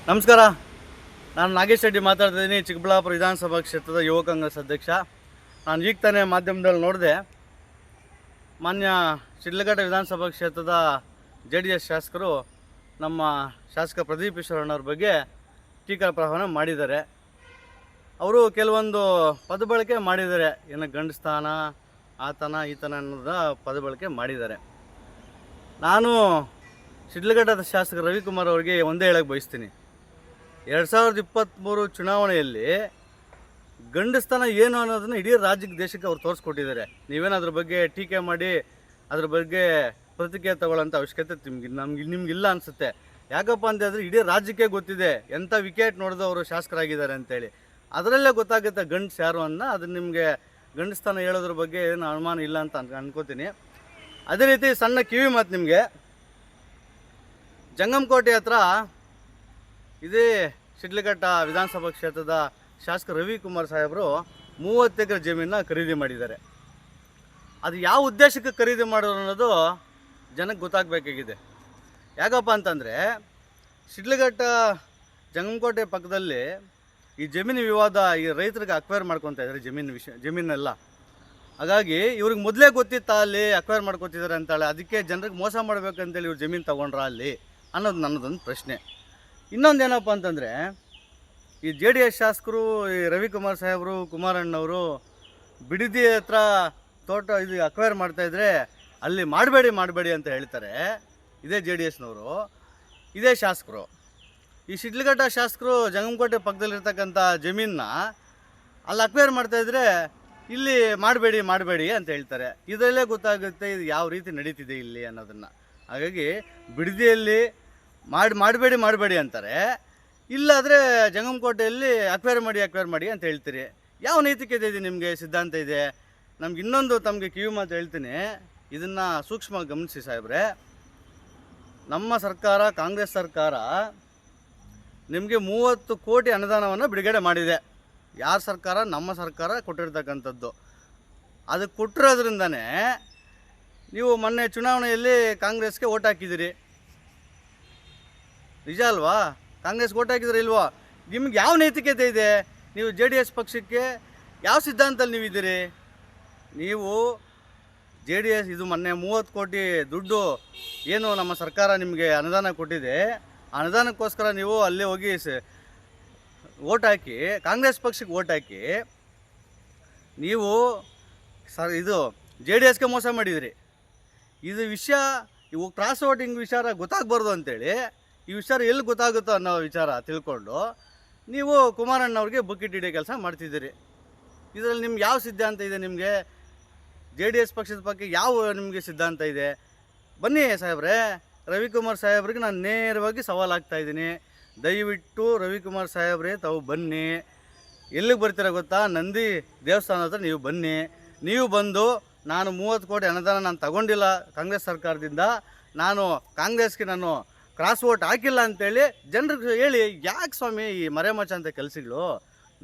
ನಮಸ್ಕಾರ. ನಾನು ನಾಗೇಶ್ ರೆಡ್ಡಿ ಮಾತಾಡ್ತಿದ್ದೀನಿ, ಚಿಕ್ಕಬಳ್ಳಾಪುರ ವಿಧಾನಸಭಾ ಕ್ಷೇತ್ರದ ಯುವ ಕಾಂಗ್ರೆಸ್ ಅಧ್ಯಕ್ಷ. ನಾನು ಈಗ ತಾನೇ ಮಾಧ್ಯಮದಲ್ಲಿ ನೋಡಿದೆ, ಮಾನ್ಯ ಶಿಡ್ಲಘಟ್ಟ ವಿಧಾನಸಭಾ ಕ್ಷೇತ್ರದ JDS ಶಾಸಕರು ನಮ್ಮ ಶಾಸಕ ಪ್ರದೀಪ್ ಈಶ್ವರಣ್ಣವ್ರ ಬಗ್ಗೆ ಟೀಕಾ ಪ್ರಹಾರ ಮಾಡಿದ್ದಾರೆ. ಅವರು ಕೆಲವೊಂದು ಪದ ಬಳಕೆ ಮಾಡಿದ್ದಾರೆ, ಏನು ಗಂಡಸ್ತಾನ ಆತನ ಈತನ ಅನ್ನೋದ ಪದ ಬಳಕೆ ಮಾಡಿದ್ದಾರೆ. ನಾನು ಶಿಡ್ಲಘಟ್ಟದ ಶಾಸಕ ರವಿಕುಮಾರ್ ಅವರಿಗೆ ಒಂದೇ ಹೇಳಕ್ಕೆ ಬಯಸ್ತೀನಿ, 2023 ಚುನಾವಣೆಯಲ್ಲಿ ಗಂಡಸ್ತಾನ ಏನು ಅನ್ನೋದನ್ನು ಇಡೀ ರಾಜ್ಯಕ್ಕೆ ದೇಶಕ್ಕೆ ಅವ್ರು ತೋರಿಸ್ಕೊಟ್ಟಿದ್ದಾರೆ. ನೀವೇನು ಅದ್ರ ಬಗ್ಗೆ ಟೀಕೆ ಮಾಡಿ ಅದ್ರ ಬಗ್ಗೆ ಪ್ರತಿಕ್ರಿಯೆ ತಗೊಳ್ಳೋಂಥ ಅವಶ್ಯಕತೆ ನಿಮ್ಗಿಲ್ಲ ಅನಿಸುತ್ತೆ. ಯಾಕಪ್ಪ ಅಂತಂದರೆ ಇಡೀ ರಾಜ್ಯಕ್ಕೆ ಗೊತ್ತಿದೆ ಎಂಥ ವಿಕೆಟ್ ನೋಡಿದು ಅವರು ಶಾಸಕರಾಗಿದ್ದಾರೆ ಅಂತೇಳಿ. ಅದರಲ್ಲೇ ಗೊತ್ತಾಗುತ್ತೆ ಗಂಡಸ್ ಯಾರು ಅದನ್ನು ನಿಮಗೆ ಗಂಡಸ್ತಾನ ಹೇಳೋದ್ರ ಬಗ್ಗೆ ಏನು ಅನುಮಾನ ಇಲ್ಲ ಅಂತ ಅನ್ಕೋತೀನಿ. ಅದೇ ರೀತಿ ಸಣ್ಣ ಕಿವಿ ಮಾತು ನಿಮಗೆ, ಜಂಗಮಕೋಟೆ ಹತ್ರ ಇದೇ ಶಿಡ್ಲಘಟ್ಟ ವಿಧಾನಸಭಾ ಕ್ಷೇತ್ರದ ಶಾಸಕ ರವಿಕುಮಾರ್ ಸಾಹೇಬರು 30 ಎಕರೆ ಜಮೀನನ್ನ ಖರೀದಿ ಮಾಡಿದ್ದಾರೆ. ಅದು ಯಾವ ಉದ್ದೇಶಕ್ಕೆ ಖರೀದಿ ಮಾಡೋರು ಅನ್ನೋದು ಜನಕ್ಕೆ ಗೊತ್ತಾಗಬೇಕಾಗಿದೆ. ಯಾಕಪ್ಪ ಅಂತಂದರೆ ಶಿಡ್ಲಘಟ್ಟ ಜಂಗಮಕೋಟೆ ಪಕ್ಕದಲ್ಲಿ ಈ ಜಮೀನು ವಿವಾದ, ಈ ರೈತರಿಗೆ ಅಕ್ವೈರ್ ಮಾಡ್ಕೊತಾ ಇದ್ದಾರೆ ಜಮೀನೆಲ್ಲ. ಹಾಗಾಗಿ ಇವ್ರಿಗೆ ಮೊದಲೇ ಗೊತ್ತಿತ್ತ ಅಲ್ಲಿ ಅಕ್ವೈರ್ ಮಾಡ್ಕೊತಿದ್ದಾರೆ ಅಂತಾಳೆ, ಅದಕ್ಕೆ ಜನರಿಗೆ ಮೋಸ ಮಾಡಬೇಕಂತೇಳಿ ಇವ್ರು ಜಮೀನು ತೊಗೊಂಡ್ರ ಅಲ್ಲಿ ಅನ್ನೋದು ನನ್ನದೊಂದು ಪ್ರಶ್ನೆ. ಇನ್ನೊಂದೇನಪ್ಪ ಅಂತಂದರೆ ಈ JDS ಶಾಸಕರು ಈ ರವಿಕುಮಾರ್ ಸಾಹೇಬರು, ಕುಮಾರಣ್ಣವರು ಬಿಡದಿ ಹತ್ರ ತೋಟ ಇದು ಅಕ್ವೈರ್ ಮಾಡ್ತಾಯಿದ್ರೆ ಅಲ್ಲಿ ಮಾಡಬೇಡಿ ಅಂತ ಹೇಳ್ತಾರೆ. ಇದೇ JDSನವರು, ಇದೇ ಶಾಸಕರು. ಈ ಶಿಡ್ಲಘಟ್ಟ ಶಾಸಕರು ಜಂಗಮಕೋಟೆ ಪಕ್ಕದಲ್ಲಿರ್ತಕ್ಕಂಥ ಜಮೀನನ್ನ ಅಲ್ಲಿ ಅಕ್ವೈರ್ ಮಾಡ್ತಾಯಿದ್ರೆ ಇಲ್ಲಿ ಮಾಡಬೇಡಿ ಅಂತ ಹೇಳ್ತಾರೆ. ಇದರಲ್ಲೇ ಗೊತ್ತಾಗುತ್ತೆ ಇದು ಯಾವ ರೀತಿ ನಡೀತಿದೆ ಇಲ್ಲಿ ಅನ್ನೋದನ್ನು. ಹಾಗಾಗಿ ಬಿಡದಿಯಲ್ಲಿ ಮಾಡಬೇಡಿ ಅಂತಾರೆ, ಇಲ್ಲಾದರೆ ಜಂಗಮಕೋಟೆಯಲ್ಲಿ ಅಕ್ವೈರ್ ಮಾಡಿ ಅಂತ ಹೇಳ್ತೀರಿ. ಯಾವ ನೈತಿಕತೆ ಇದೆ ನಿಮಗೆ, ಸಿದ್ಧಾಂತ ಇದೆ? ನಮ್ಗೆ ಇನ್ನೊಂದು ತಮಗೆ ಕಿವಿ ಮಾತು ಹೇಳ್ತೀನಿ, ಇದನ್ನು ಸೂಕ್ಷ್ಮವಾಗಿ ಗಮನಿಸಿ ಸಾಹೇಬ್ರೆ. ನಮ್ಮ ಸರ್ಕಾರ, ಕಾಂಗ್ರೆಸ್ ಸರ್ಕಾರ ನಿಮಗೆ 30 ಕೋಟಿ ಅನುದಾನವನ್ನು ಬಿಡುಗಡೆ ಮಾಡಿದೆ. ಯಾರ ಸರ್ಕಾರ? ನಮ್ಮ ಸರ್ಕಾರ ಕೊಟ್ಟಿರ್ತಕ್ಕಂಥದ್ದು. ಅದಕ್ಕೆ ಕೊಟ್ಟಿರೋದ್ರಿಂದನೇ ನೀವು ಮೊನ್ನೆ ಚುನಾವಣೆಯಲ್ಲಿ ಕಾಂಗ್ರೆಸ್ಗೆ ಓಟ್ ಹಾಕಿದ್ದೀರಿ, ನಿಜ ಅಲ್ವಾ? ಕಾಂಗ್ರೆಸ್ಗೆ ಓಟ್ ಹಾಕಿದ್ರೆ ಇಲ್ವಾ? ನಿಮ್ಗೆ ಯಾವ ನೈತಿಕತೆ ಇದೆ? ನೀವು JDS ಪಕ್ಷಕ್ಕೆ ಯಾವ ಸಿದ್ಧಾಂತದಲ್ಲಿ ನೀವಿದ್ದೀರಿ? ನೀವು JDS ಇದು ಮೊನ್ನೆ 30 ಕೋಟಿ ದುಡ್ಡು ಏನು ನಮ್ಮ ಸರ್ಕಾರ ನಿಮಗೆ ಅನುದಾನ ಕೊಟ್ಟಿದೆ, ಅನುದಾನಕ್ಕೋಸ್ಕರ ನೀವು ಅಲ್ಲೇ ಹೋಗಿ ಓಟ್ ಹಾಕಿ, ಕಾಂಗ್ರೆಸ್ ಪಕ್ಷಕ್ಕೆ ಓಟ್ ಹಾಕಿ ನೀವು ಇದು JDSಗೆ ಮೋಸ ಮಾಡಿದಿರಿ. ಇದು ವಿಷಯ, ಇವು ಕ್ರಾಸ್ ವೋಟಿಂಗ್ ವಿಚಾರ ಗೊತ್ತಾಗಬಾರ್ದು ಅಂತೇಳಿ ಈ ವಿಚಾರ ಎಲ್ಲಿ ಗೊತ್ತಾಗುತ್ತೋ ಅನ್ನೋ ವಿಚಾರ ತಿಳ್ಕೊಂಡು ನೀವು ಕುಮಾರಣ್ಣವ್ರಿಗೆ ಬುಕ್ಕಿಟ್ ಹಿಡಿಯೋ ಕೆಲಸ ಮಾಡ್ತಿದ್ದೀರಿ. ಇದರಲ್ಲಿ ನಿಮ್ಗೆ ಯಾವ ಸಿದ್ಧಾಂತ ಇದೆ? ನಿಮಗೆ JDS ಪಕ್ಷದ ಬಗ್ಗೆ ಯಾವ ನಿಮಗೆ ಸಿದ್ಧಾಂತ ಇದೆ? ಬನ್ನಿ ಸಾಹೇಬ್ರೆ, ರವಿಕುಮಾರ್ ಸಾಹೇಬ್ರಿಗೆ ನಾನು ನೇರವಾಗಿ ಸವಾಲಾಗ್ತಾಯಿದ್ದೀನಿ, ದಯವಿಟ್ಟು ರವಿಕುಮಾರ್ ಸಾಹೇಬ್ರೆ ತಾವು ಬನ್ನಿ. ಎಲ್ಲಿಗೆ ಬರ್ತೀರ ಗೊತ್ತಾ? ನಂದಿ ದೇವಸ್ಥಾನ ಹತ್ರ ನೀವು ಬನ್ನಿ. ನೀವು ಬಂದು ನಾನು 30 ಕೋಟಿ ಅನುದಾನ ನಾನು ತಗೊಂಡಿಲ್ಲ ಕಾಂಗ್ರೆಸ್ ಸರ್ಕಾರದಿಂದ, ನಾನು ಕಾಂಗ್ರೆಸ್ಗೆ ನಾನು ಕ್ರಾಸ್ ವೋಟ್ ಹಾಕಿಲ್ಲ ಅಂತೇಳಿ ಜನರಿಗೆ ಹೇಳಿ. ಯಾಕೆ ಸ್ವಾಮಿ ಈ ಮರೆಮಚ್ಚ ಅಂತ ಕೆಲಸಗಳು?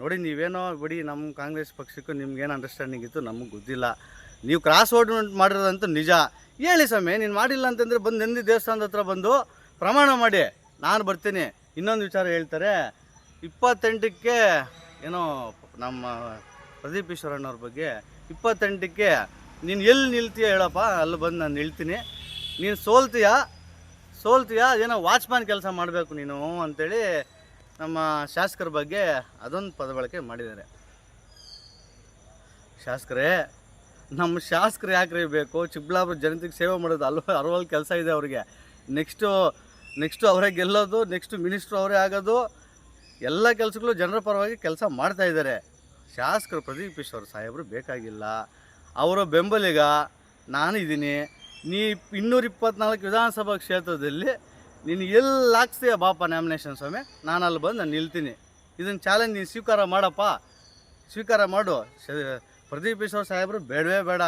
ನೋಡಿ, ನೀವೇನೋ ಬಿಡಿ, ನಮ್ಮ ಕಾಂಗ್ರೆಸ್ ಪಕ್ಷಕ್ಕೂ ನಿಮ್ಗೇನು ಅಂಡರ್ಸ್ಟ್ಯಾಂಡಿಂಗ್ ಇತ್ತು ನಮಗೆ ಗೊತ್ತಿಲ್ಲ. ನೀವು ಕ್ರಾಸ್ ವೋಟ್ ಮಾಡಿರೋದಂತೂ ನಿಜ. ಹೇಳಿ ಸ್ವಾಮಿ, ನೀನು ಮಾಡಿಲ್ಲ ಅಂತಂದರೆ ಬಂದು ನಂದಿ ದೇವಸ್ಥಾನದ ಹತ್ರ ಬಂದು ಪ್ರಮಾಣ ಮಾಡಿ, ನಾನು ಬರ್ತೀನಿ. ಇನ್ನೊಂದು ವಿಚಾರ ಹೇಳ್ತಾರೆ, 28ಕ್ಕೆ ಏನೋ ನಮ್ಮ ಪ್ರದೀಪ್ ಈಶ್ವರಣ್ಣವ್ರ ಬಗ್ಗೆ 28ಕ್ಕೆ ನೀನು ಎಲ್ಲಿ ನಿಲ್ತೀಯ ಹೇಳಪ್ಪ, ಅಲ್ಲಿ ಬಂದು ನಾನು ನಿಲ್ತೀನಿ. ನೀನು ಸೋಲ್ತೀಯಾ ಏನೋ ವಾಚ್ಮ್ಯಾನ್ ಕೆಲಸ ಮಾಡಬೇಕು ನೀನು ಅಂಥೇಳಿ ನಮ್ಮ ಶಾಸಕರ ಬಗ್ಗೆ ಅದೊಂದು ಪದ ಬಳಕೆ ಮಾಡಿದ್ದಾರೆ. ಶಾಸಕರೇ, ನಮ್ಮ ಶಾಸಕರು ಯಾಕ್ರಿ ಬೇಕು? ಚಿಕ್ಕಬಳ್ಳಾಪುರ ಜನತೆಗೆ ಸೇವೆ ಮಾಡೋದು ಅರವಲ್ಲಿ ಕೆಲಸ ಇದೆ ಅವ್ರಿಗೆ. ನೆಕ್ಸ್ಟು ಅವರೇ ಗೆಲ್ಲೋದು, ನೆಕ್ಸ್ಟು ಮಿನಿಸ್ಟ್ರು ಅವರೇ ಆಗೋದು, ಎಲ್ಲ ಕೆಲಸಗಳು ಜನರ ಪರವಾಗಿ ಕೆಲಸ ಮಾಡ್ತಾಯಿದ್ದಾರೆ. ಶಾಸಕರು ಪ್ರದೀಪ್ ಈಶ್ವರ್ ಸಾಹೇಬರು ಬೇಕಾಗಿಲ್ಲ. ಅವರ ಬೆಂಬಲಿಗ ನಾನು ಇದ್ದೀನಿ. ನೀ 224 ವಿಧಾನಸಭಾ ಕ್ಷೇತ್ರದಲ್ಲಿ ನೀನು ಎಲ್ಲಿ ಹಾಕ್ಸ್ತೀಯ ಬಾಪ ನಾಮಿನೇಷನ್ ಸ್ವಾಮಿ, ನಾನು ಅಲ್ಲಿ ಬಂದು ನಾನು ನಿಲ್ತೀನಿ. ಇದನ್ನು ಚಾಲೆಂಜ್ ನೀನು ಸ್ವೀಕಾರ ಮಾಡು. ಪ್ರದೀಪ್ ಈಶ್ವರ್ ಸಾಹೇಬರು ಬೇಡವೇ ಬೇಡ,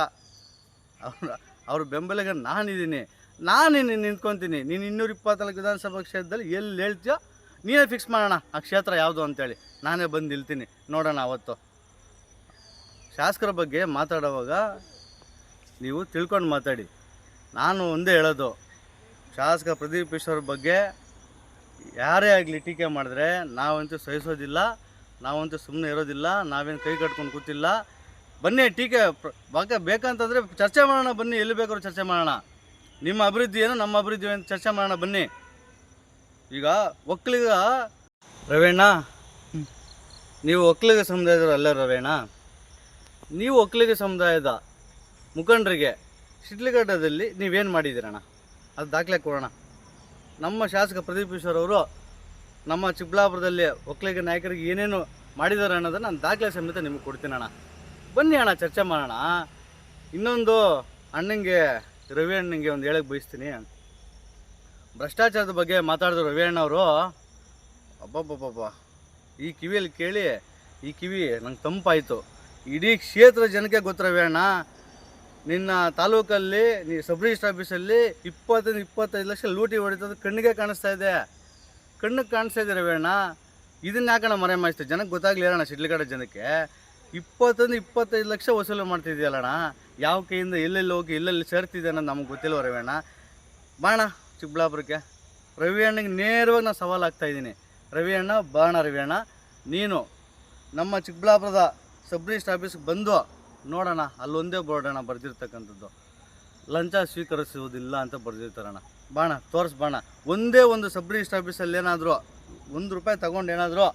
ಅವ್ರ ಬೆಂಬಲಿಗ ನಾನಿದ್ದೀನಿ. ನಾನು ನಿಂತ್ಕೊತೀನಿ. ನೀನು 224 ವಿಧಾನಸಭಾ ಕ್ಷೇತ್ರದಲ್ಲಿ ಎಲ್ಲಿ ಹೇಳ್ತೀಯೋ ನೀನೇ ಫಿಕ್ಸ್ ಮಾಡೋಣ ಆ ಕ್ಷೇತ್ರ ಯಾವುದು ಅಂತೇಳಿ. ನಾನೇ ಬಂದು ನಿಲ್ತೀನಿ, ನೋಡೋಣ ಅವತ್ತು. ಶಾಸಕರ ಬಗ್ಗೆ ಮಾತಾಡುವಾಗ ನೀವು ತಿಳ್ಕೊಂಡು ಮಾತಾಡಿ. ನಾನು ಒಂದೇ ಹೇಳೋದು, ಶಾಸಕ ಪ್ರದೀಪ್ ಈಶ್ವರ್ ಬಗ್ಗೆ ಯಾರೇ ಆಗಲಿ ಟೀಕೆ ಮಾಡಿದ್ರೆ ನಾವಂತೂ ಸಹಿಸೋದಿಲ್ಲ, ನಾವಂತೂ ಸುಮ್ಮನೆ ಇರೋದಿಲ್ಲ, ನಾವೇನು ಕೈ ಕಟ್ಕೊಂಡು ಕೂತಿಲ್ಲ. ಬನ್ನಿ ಟೀಕೆ ಬೇಕಂತಂದರೆ ಚರ್ಚೆ ಮಾಡೋಣ, ಬನ್ನಿ ಎಲ್ಲಿ ಬೇಕಾದ್ರೂ ಚರ್ಚೆ ಮಾಡೋಣ. ನಿಮ್ಮ ಅಭಿವೃದ್ಧಿ ಏನು ನಮ್ಮ ಅಭಿವೃದ್ಧಿ ಏನು ಚರ್ಚೆ ಮಾಡೋಣ ಬನ್ನಿ. ಈಗ ಒಕ್ಕಲಿಗ ರವೇಣ, ನೀವು ಒಕ್ಕಲಿಗ ಸಮುದಾಯದವರು ಅಲ್ಲ ರವೇಣ, ನೀವು ಒಕ್ಕಲಿಗ ಸಮುದಾಯದ ಮುಖಂಡರಿಗೆ ಶಿಡ್ಲಘಟ್ಟದಲ್ಲಿ ನೀವೇನು ಮಾಡಿದ್ದೀರಣ್ಣ ಅದು ದಾಖಲೆ ಕೊಡೋಣ. ನಮ್ಮ ಶಾಸಕ ಪ್ರದೀಪ್ ಈಶ್ವರ್ ಅವರು ನಮ್ಮ ಚಿಕ್ಕಬಳ್ಳಾಪುರದಲ್ಲಿ ಒಕ್ಕಲಿಗ ನಾಯಕರಿಗೆ ಏನೇನು ಮಾಡಿದ್ದಾರೆ ಅನ್ನೋದನ್ನು ನಾನು ದಾಖಲೆ ಸಮೇತ ನಿಮಗೆ ಕೊಡ್ತೀನಿ ಅಣ್ಣ. ಬನ್ನಿ ಅಣ್ಣ ಚರ್ಚೆ ಮಾಡೋಣ. ಇನ್ನೊಂದು ಅಣ್ಣಂಗೆ ರವಿ ಅಣ್ಣಂಗೆ ಒಂದು ಹೇಳಕ್ಕೆ ಬಯಸ್ತೀನಿ. ಭ್ರಷ್ಟಾಚಾರದ ಬಗ್ಗೆ ಮಾತಾಡಿದ್ರು ರವಿ ಅಣ್ಣವರು. ಅಬ್ಬಬ್ಬಬ್ಬ, ಈ ಕಿವಿಯಲ್ಲಿ ಕೇಳಿ ಈ ಕಿವಿ ನಂಗೆ ತಂಪಾಯಿತು. ಇಡೀ ಕ್ಷೇತ್ರ ಜನಕ್ಕೆ ಗೊತ್ತು ರವಿ ಅಣ್ಣ, ನಿನ್ನ ತಾಲೂಕಲ್ಲಿ ನೀ ಸಬ್ ರಿಜಿಸ್ಟ್ರ್ ಆಫೀಸಲ್ಲಿ 20-25 ಲಕ್ಷ ಲೂಟಿ ಹೊಡಿತದ್ದು ಕಣ್ಣಿಗೆ ಕಾಣಿಸ್ತಾ ಇದೆ, ಕಣ್ಣಿಗೆ ಕಾಣಿಸ್ತಾ ಇದೆ ರವಿ ಅಣ್ಣ. ಇದನ್ನ ಯಾಕಣ್ಣ ಮರೆ ಮಾಡಿಸ್ತೀವಿ, ಜನಕ್ಕೆ ಗೊತ್ತಾಗಲಿ ಅಣ್ಣ. ಶಿಡ್ಲಘಟ್ಟ ಜನಕ್ಕೆ 20-25 ಲಕ್ಷ ವಸೂಲು ಮಾಡ್ತಿದ್ಯಲ್ಲಣ್ಣ. ಯಾವ ಕೈಯಿಂದ ಎಲ್ಲೆಲ್ಲಿ ಹೋಗಿ ಎಲ್ಲೆಲ್ಲಿ ಸೇರ್ತಿದೆ ಅನ್ನೋದು ನಮಗೆ ಗೊತ್ತಿಲ್ಲ ರವಿ ಅಣ್ಣ. ಬಾಣ ಚಿಕ್ಕಬಳ್ಳಾಪುರಕ್ಕೆ ರವಿ ಅಣ್ಣಗೆ ನೇರವಾಗಿ ನಾನು ಸವಾಲು ಆಗ್ತಾಯಿದ್ದೀನಿ. ರವಿ ಅಣ್ಣ ಬಾಣ, ರವಿ ಅಣ್ಣ ನೀನು ನಮ್ಮ ಚಿಕ್ಕಬಳ್ಳಾಪುರದ ಸಬ್ ರಿಜಿಸ್ಟ್ರ್ ಆಫೀಸ್ಗೆ ಬಂದು ನೋಡೋಣ. ಅಲ್ಲೊಂದೇ ಬೋರ್ಡಣ್ಣ ಬರೆದಿರ್ತಕ್ಕಂಥದ್ದು, ಲಂಚ ಸ್ವೀಕರಿಸುವುದಿಲ್ಲ ಅಂತ ಬರೆದಿರ್ತಾರಣ್ಣ. ಬಾಣ ತೋರಿಸ್ ಬಾಣ. ಒಂದೇ ಒಂದು ಸಬ್ ರಿಜಿಸ್ಟ್ರ್ ಆಫೀಸಲ್ಲಿ ಏನಾದರೂ ₹1 ತಗೊಂಡು ಏನಾದರೂ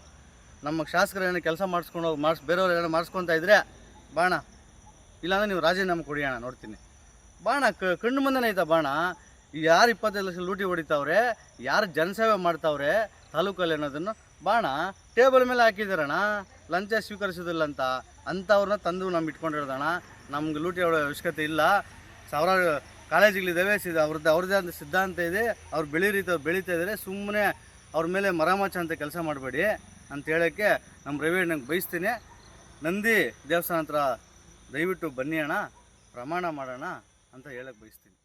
ನಮ್ಮ ಶಾಸಕರು ಏನೋ ಕೆಲಸ ಮಾಡಿಸ್ಕೊಂಡು ಹೋಗಿ ಬೇರೆಯವ್ರು ಏನೋ ಮಾಡಿಸ್ಕೊತಾ ಇದ್ರೆ ಬಾಣ, ಇಲ್ಲಾಂದರೆ ನೀವು ರಾಜೀನಾಮೆ ಕೊಡಿ ಅಣ್ಣ, ನೋಡ್ತೀನಿ. ಬಾಣ ಕಣ್ಣು ಮುಂದೆನೇ ಐತಾ ಬಾಣ. ಯಾರು 25 ಲಕ್ಷ ಲೂಟಿ ಹೊಡಿತಾವ್ರೆ, ಯಾರು ಜನಸೇವೆ ಮಾಡ್ತಾವ್ರೆ ತಾಲೂಕಲ್ಲಿ ಅನ್ನೋದನ್ನು ಬಾಣ ಟೇಬಲ್ ಮೇಲೆ ಹಾಕಿದಾರಣ್ಣ. ಲಂಚ ಸ್ವೀಕರಿಸೋದಿಲ್ಲ ಅಂತ ಅಂಥವ್ರನ್ನ ತಂದು ನಮ್ಮ ಇಟ್ಕೊಂಡಿರೋದಣ್ಣ. ನಮ್ಗೆ ಲೂಟಿ ಹೊಡೋ ಅವಶ್ಯಕತೆ ಇಲ್ಲ. ಸಾವಿರಾರು ಕಾಲೇಜುಗಳಿದ್ದಾವೆ, ಅವ್ರದ್ದೇ ಆದ ಸಿದ್ಧಾಂತ ಇದೆ, ಅವ್ರು ಬೆಳೀತಾ ಇದ್ದಾರೆ. ಸುಮ್ಮನೆ ಅವ್ರ ಮೇಲೆ ಮರಾಮಚ್ಚ ಅಂತ ಕೆಲಸ ಮಾಡಬೇಡಿ ಅಂತ ಹೇಳೋಕ್ಕೆ ನಮ್ಮ ರವಿ ಅಣ್ಣಂಗೆ ಬಯಸ್ತೀನಿ. ನಂದಿ ದೇವಸ್ಥಾನ ಹತ್ರ ದಯವಿಟ್ಟು ಬನ್ನಿ ಅಣ್ಣ, ಪ್ರಮಾಣ ಮಾಡೋಣ ಅಂತ ಹೇಳಕ್ಕೆ ಬಯಸ್ತೀನಿ.